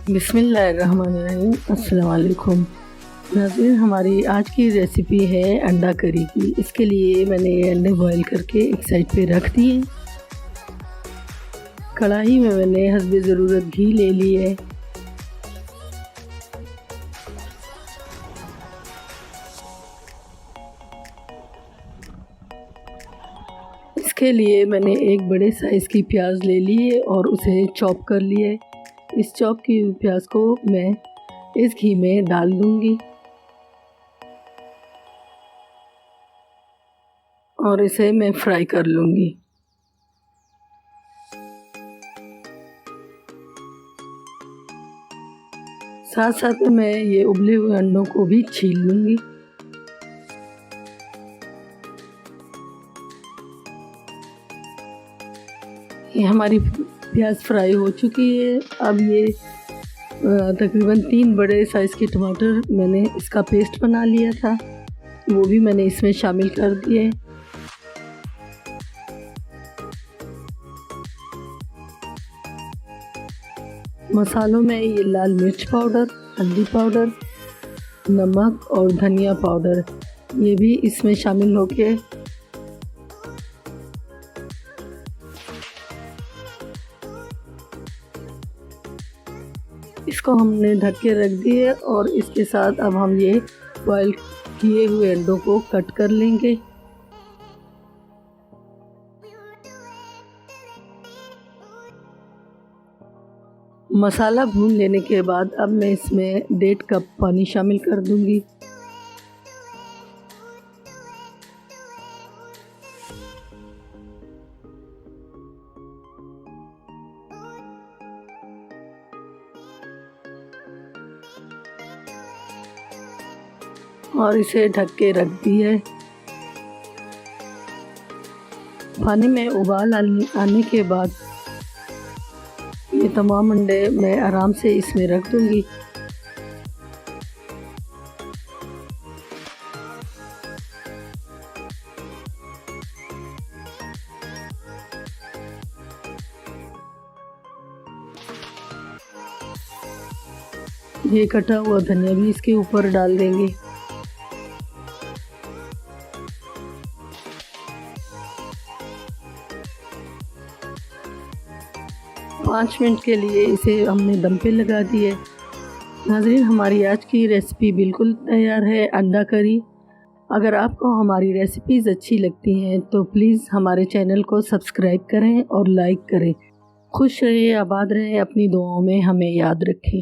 बिस्मिल्लाहिर्रहमानिर्रहीम। अस्सलाम वालेकुम नाज़रीन, हमारी आज की रेसिपी है अंडा करी की। इसके लिए मैंने अंडे बॉईल करके एक साइड पे रख दिए। कढ़ाई में मैंने हस्बे ज़रूरत घी ले ली है। इसके लिए मैंने एक बड़े साइज़ की प्याज ले ली है और उसे चॉप कर लिया है। इस चॉप की प्याज को मैं इस घी में डाल दूंगी और इसे मैं फ्राई कर लूंगी। साथ साथ में मैं ये उबले हुए अंडों को भी छील लूंगी। ये हमारी प्याज फ्राई हो चुकी है। अब ये तकरीबन 3 बड़े साइज़ के टमाटर मैंने इसका पेस्ट बना लिया था, वो भी मैंने इसमें शामिल कर दिए। मसालों में ये लाल मिर्च पाउडर, हल्दी पाउडर, नमक और धनिया पाउडर ये भी इसमें शामिल होके इसको हमने ढक के रख दिए और इसके साथ अब हम ये बॉयल किए हुए अंडों को कट कर लेंगे। मसाला भून लेने के बाद अब मैं इसमें 1.5 कप पानी शामिल कर दूंगी। और इसे ढक के रख दिए। पानी में उबाल आने के बाद ये तमाम अंडे मैं आराम से इसमें रख दूंगी। ये कटा हुआ धनिया भी इसके ऊपर डाल देंगे। पाँच मिनट के लिए इसे हमने दम पे लगा दिए। नाज़रीन, हमारी आज की रेसिपी बिल्कुल तैयार है, अंडा करी। अगर आपको हमारी रेसिपीज़ अच्छी लगती हैं तो प्लीज़ हमारे चैनल को सब्सक्राइब करें और लाइक करें। खुश रहें, आबाद रहें, अपनी दुआओं में हमें याद रखें।